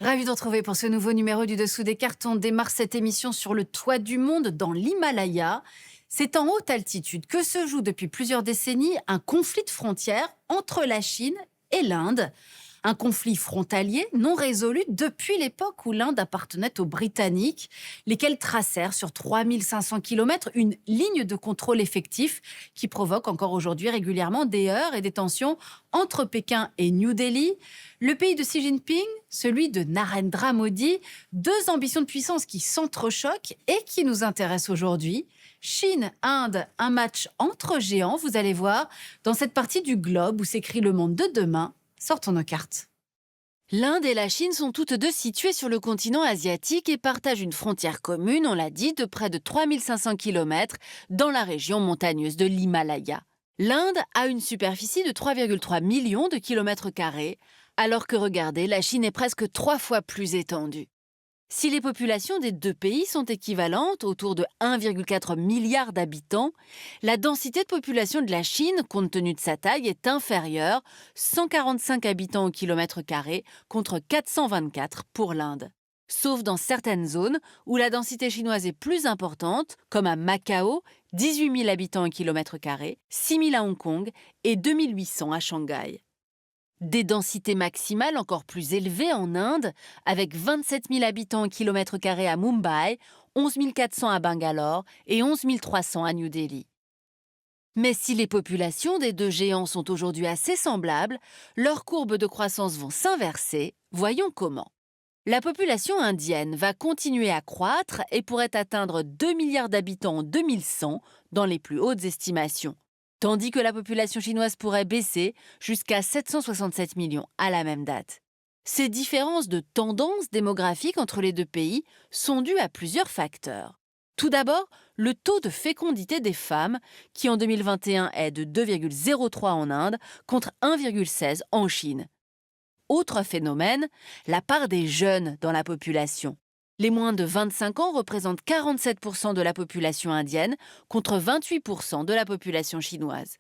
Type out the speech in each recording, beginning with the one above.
Ravi de retrouver pour ce nouveau numéro du Dessous des cartes. On démarre cette émission sur le toit du monde, dans l'Himalaya. C'est en haute altitude que se joue depuis plusieurs décennies un conflit de frontières entre la Chine et l'Inde. Un conflit frontalier non résolu depuis l'époque où l'Inde appartenait aux Britanniques, lesquels tracèrent sur 3500 km une ligne de contrôle effectif qui provoque encore aujourd'hui régulièrement des heurts et des tensions entre Pékin et New Delhi. Le pays de Xi Jinping, celui de Narendra Modi, deux ambitions de puissance qui s'entrechoquent et qui nous intéressent aujourd'hui. Chine-Inde, un match entre géants, vous allez voir, dans cette partie du globe où s'écrit le monde de demain. Sortons nos cartes. L'Inde et la Chine sont toutes deux situées sur le continent asiatique et partagent une frontière commune, on l'a dit, de près de 3500 km dans la région montagneuse de l'Himalaya. L'Inde a une superficie de 3,3 millions de kilomètres carrés, alors que, regardez, la Chine est presque 3 fois plus étendue. Si les populations des deux pays sont équivalentes, autour de 1,4 milliard d'habitants, la densité de population de la Chine, compte tenu de sa taille, est inférieure, 145 habitants au kilomètre carré contre 424 pour l'Inde. Sauf dans certaines zones où la densité chinoise est plus importante, comme à Macao, 18 000 habitants au kilomètre carré, 6 000 à Hong Kong et 2 800 à Shanghai. Des densités maximales encore plus élevées en Inde, avec 27 000 habitants au kilomètre carré à Mumbai, 11 400 à Bangalore et 11 300 à New Delhi. Mais si les populations des deux géants sont aujourd'hui assez semblables, leurs courbes de croissance vont s'inverser. Voyons comment. La population indienne va continuer à croître et pourrait atteindre 2 milliards d'habitants en 2100 dans les plus hautes estimations, tandis que la population chinoise pourrait baisser jusqu'à 767 millions à la même date. Ces différences de tendance démographique entre les deux pays sont dues à plusieurs facteurs. Tout d'abord, le taux de fécondité des femmes, qui en 2021 est de 2,03 en Inde contre 1,16 en Chine. Autre phénomène, la part des jeunes dans la population. Les moins de 25 ans représentent 47% de la population indienne contre 28% de la population chinoise.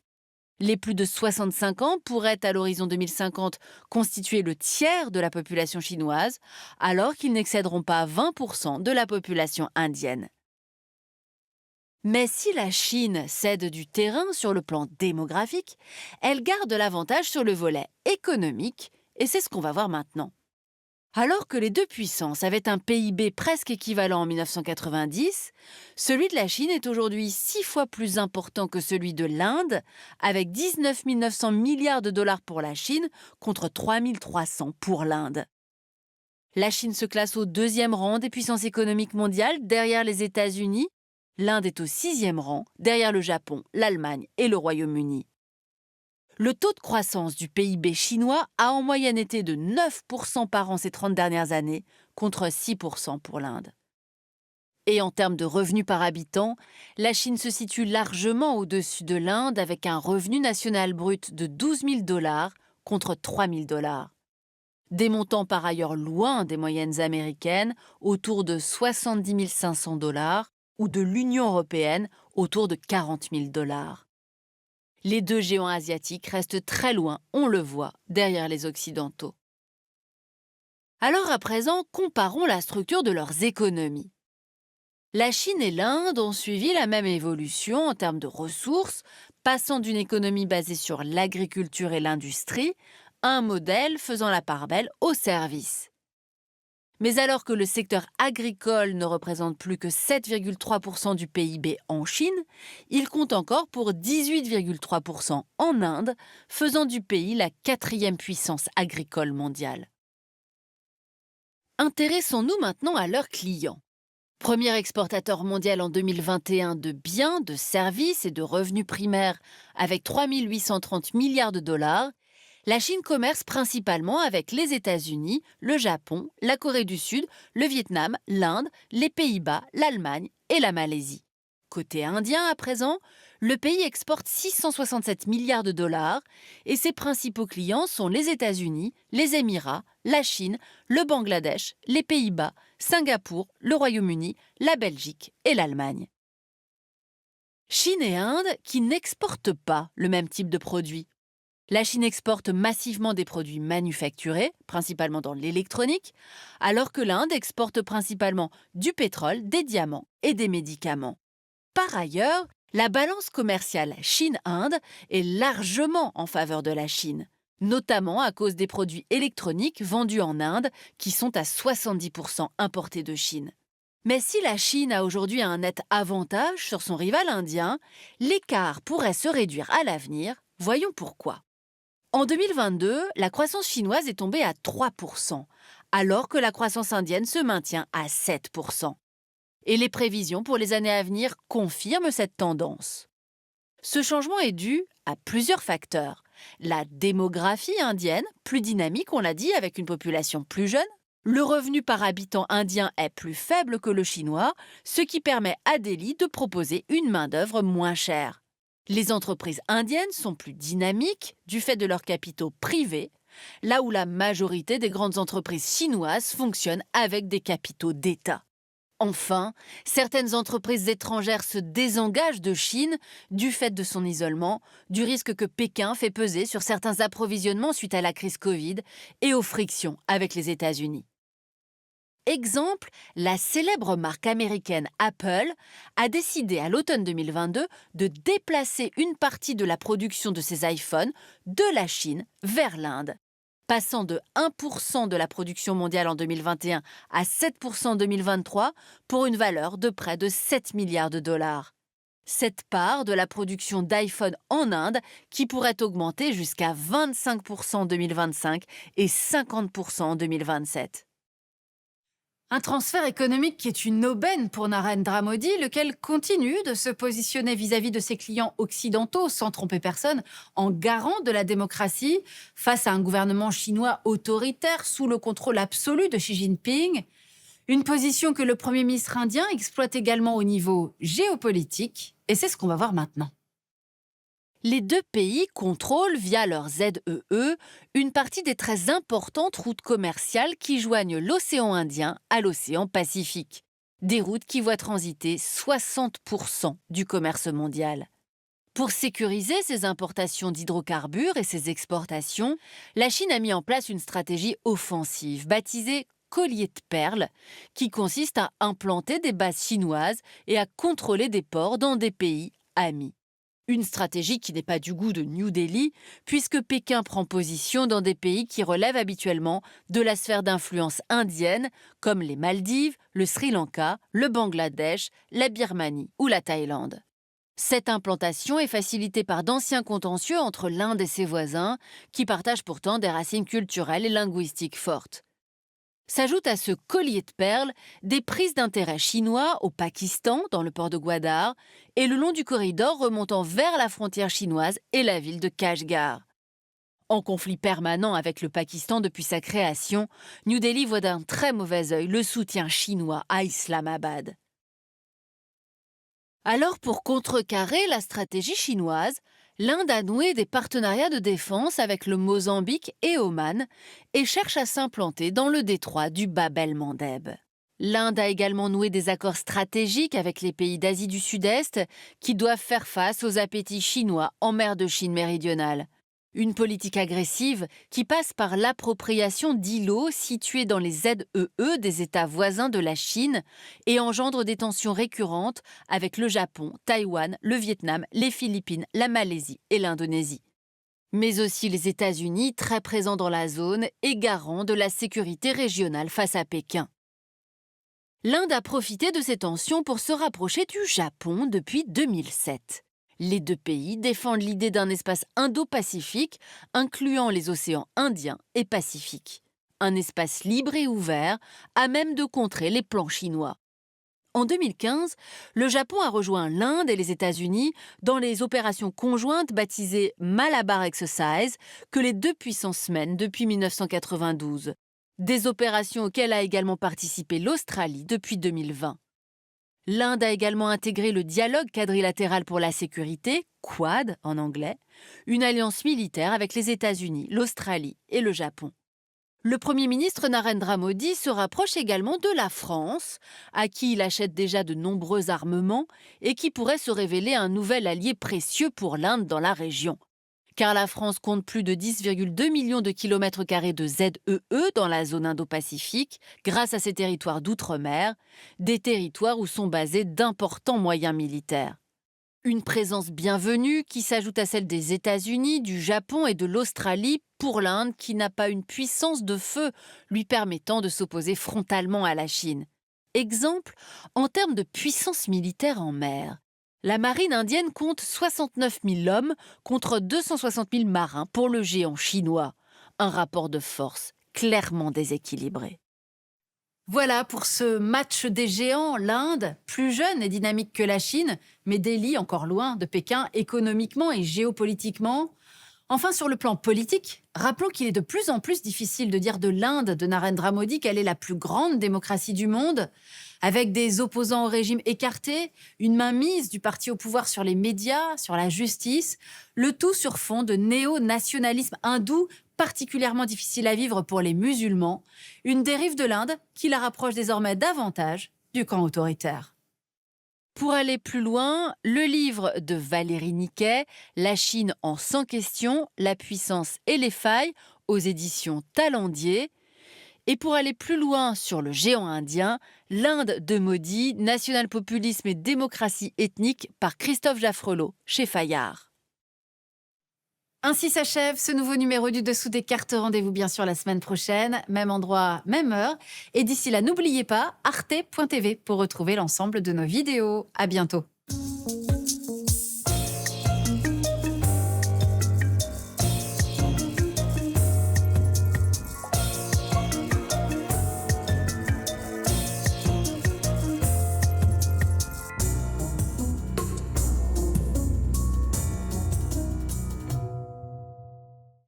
Les plus de 65 ans pourraient, à l'horizon 2050, constituer le tiers de la population chinoise, alors qu'ils n'excéderont pas 20% de la population indienne. Mais si la Chine cède du terrain sur le plan démographique, elle garde l'avantage sur le volet économique, et c'est ce qu'on va voir maintenant. Alors que les deux puissances avaient un PIB presque équivalent en 1990, celui de la Chine est aujourd'hui 6 fois plus important que celui de l'Inde, avec 19 900 milliards de dollars pour la Chine contre 3 300 pour l'Inde. La Chine se classe au 2e rang des puissances économiques mondiales, derrière les États-Unis. L'Inde est au 6e rang, derrière le Japon, l'Allemagne et le Royaume-Uni. Le taux de croissance du PIB chinois a en moyenne été de 9% par an ces 30 dernières années, contre 6% pour l'Inde. Et en termes de revenus par habitant, la Chine se situe largement au-dessus de l'Inde avec un revenu national brut de 12 000 dollars contre 3 000 dollars. Des montants par ailleurs loin des moyennes américaines, autour de 70 500 dollars, ou de l'Union européenne, autour de 40 000 dollars. Les deux géants asiatiques restent très loin, on le voit, derrière les Occidentaux. Alors à présent, comparons la structure de leurs économies. La Chine et l'Inde ont suivi la même évolution en termes de ressources, passant d'une économie basée sur l'agriculture et l'industrie à un modèle faisant la part belle aux services. Mais alors que le secteur agricole ne représente plus que 7,3% du PIB en Chine, il compte encore pour 18,3% en Inde, faisant du pays la 4e puissance agricole mondiale. Intéressons-nous maintenant à leurs clients. Premier exportateur mondial en 2021 de biens, de services et de revenus primaires avec 3 830 milliards de dollars, la Chine commerce principalement avec les États-Unis, le Japon, la Corée du Sud, le Vietnam, l'Inde, les Pays-Bas, l'Allemagne et la Malaisie. Côté indien, à présent, le pays exporte 667 milliards de dollars et ses principaux clients sont les États-Unis, les Émirats, la Chine, le Bangladesh, les Pays-Bas, Singapour, le Royaume-Uni, la Belgique et l'Allemagne. Chine et Inde qui n'exportent pas le même type de produits. La Chine exporte massivement des produits manufacturés, principalement dans l'électronique, alors que l'Inde exporte principalement du pétrole, des diamants et des médicaments. Par ailleurs, la balance commerciale Chine-Inde est largement en faveur de la Chine, notamment à cause des produits électroniques vendus en Inde qui sont à 70% importés de Chine. Mais si la Chine a aujourd'hui un net avantage sur son rival indien, l'écart pourrait se réduire à l'avenir. Voyons pourquoi. En 2022, la croissance chinoise est tombée à 3%, alors que la croissance indienne se maintient à 7%. Et les prévisions pour les années à venir confirment cette tendance. Ce changement est dû à plusieurs facteurs. La démographie indienne, plus dynamique, on l'a dit, avec une population plus jeune. Le revenu par habitant indien est plus faible que le chinois, ce qui permet à Delhi de proposer une main-d'œuvre moins chère. Les entreprises indiennes sont plus dynamiques du fait de leurs capitaux privés, là où la majorité des grandes entreprises chinoises fonctionnent avec des capitaux d'État. Enfin, certaines entreprises étrangères se désengagent de Chine du fait de son isolement, du risque que Pékin fait peser sur certains approvisionnements suite à la crise Covid et aux frictions avec les États-Unis. Exemple, la célèbre marque américaine Apple a décidé à l'automne 2022 de déplacer une partie de la production de ses iPhones de la Chine vers l'Inde, passant de 1% de la production mondiale en 2021 à 7% en 2023 pour une valeur de près de 7 milliards de dollars. Cette part de la production d'iPhone en Inde qui pourrait augmenter jusqu'à 25% en 2025 et 50% en 2027. Un transfert économique qui est une aubaine pour Narendra Modi, lequel continue de se positionner vis-à-vis de ses clients occidentaux, sans tromper personne, en garant de la démocratie face à un gouvernement chinois autoritaire sous le contrôle absolu de Xi Jinping. Une position que le Premier ministre indien exploite également au niveau géopolitique, et c'est ce qu'on va voir maintenant. Les deux pays contrôlent via leur ZEE une partie des très importantes routes commerciales qui joignent l'océan Indien à l'océan Pacifique. Des routes qui voient transiter 60% du commerce mondial. Pour sécuriser ses importations d'hydrocarbures et ses exportations, la Chine a mis en place une stratégie offensive baptisée collier de perles, qui consiste à implanter des bases chinoises et à contrôler des ports dans des pays amis. Une stratégie qui n'est pas du goût de New Delhi, puisque Pékin prend position dans des pays qui relèvent habituellement de la sphère d'influence indienne, comme les Maldives, le Sri Lanka, le Bangladesh, la Birmanie ou la Thaïlande. Cette implantation est facilitée par d'anciens contentieux entre l'Inde et ses voisins, qui partagent pourtant des racines culturelles et linguistiques fortes. S'ajoutent à ce collier de perles des prises d'intérêt chinois au Pakistan, dans le port de Gwadar, et le long du corridor remontant vers la frontière chinoise et la ville de Kashgar. En conflit permanent avec le Pakistan depuis sa création, New Delhi voit d'un très mauvais œil le soutien chinois à Islamabad. Alors, pour contrecarrer la stratégie chinoise, l'Inde a noué des partenariats de défense avec le Mozambique et Oman et cherche à s'implanter dans le détroit du Bab el-Mandeb. L'Inde a également noué des accords stratégiques avec les pays d'Asie du Sud-Est qui doivent faire face aux appétits chinois en mer de Chine méridionale. Une politique agressive qui passe par l'appropriation d'îlots situés dans les ZEE des États voisins de la Chine et engendre des tensions récurrentes avec le Japon, Taïwan, le Vietnam, les Philippines, la Malaisie et l'Indonésie. Mais aussi les États-Unis, très présents dans la zone et garants de la sécurité régionale face à Pékin. L'Inde a profité de ces tensions pour se rapprocher du Japon depuis 2007. Les deux pays défendent l'idée d'un espace indo-pacifique incluant les océans Indien et Pacifique. Un espace libre et ouvert à même de contrer les plans chinois. En 2015, le Japon a rejoint l'Inde et les États-Unis dans les opérations conjointes baptisées Malabar Exercise que les deux puissances mènent depuis 1992. Des opérations auxquelles a également participé l'Australie depuis 2020. L'Inde a également intégré le dialogue quadrilatéral pour la sécurité, Quad en anglais, une alliance militaire avec les États-Unis, l'Australie et le Japon. Le Premier ministre Narendra Modi se rapproche également de la France, à qui il achète déjà de nombreux armements et qui pourrait se révéler un nouvel allié précieux pour l'Inde dans la région. car la France compte plus de 10,2 millions de kilomètres carrés de ZEE dans la zone Indo-Pacifique, grâce à ses territoires d'outre-mer, des territoires où sont basés d'importants moyens militaires. Une présence bienvenue qui s'ajoute à celle des États-Unis, du Japon et de l'Australie pour l'Inde qui n'a pas une puissance de feu lui permettant de s'opposer frontalement à la Chine. Exemple, en termes de puissance militaire en mer. La marine indienne compte 69 000 hommes contre 260 000 marins pour le géant chinois. Un rapport de force clairement déséquilibré. Voilà pour ce match des géants, l'Inde, plus jeune et dynamique que la Chine, mais Delhi encore loin de Pékin économiquement et géopolitiquement. Enfin, sur le plan politique, rappelons qu'il est de plus en plus difficile de dire de l'Inde de Narendra Modi qu'elle est la plus grande démocratie du monde, avec des opposants au régime écartés, une mainmise du parti au pouvoir sur les médias, sur la justice, le tout sur fond de néo-nationalisme hindou particulièrement difficile à vivre pour les musulmans, une dérive de l'Inde qui la rapproche désormais davantage du camp autoritaire. Pour aller plus loin, le livre de Valérie Niquet, La Chine en 100 questions, la puissance et les failles, aux éditions Talendier. Et pour aller plus loin sur le géant indien, L'Inde de Modi, national-populisme et démocratie ethnique par Christophe Jaffrelot, chez Fayard. Ainsi s'achève ce nouveau numéro du Dessous des cartes. Rendez-vous bien sûr la semaine prochaine, même endroit, même heure. Et d'ici là, n'oubliez pas arte.tv pour retrouver l'ensemble de nos vidéos. À bientôt.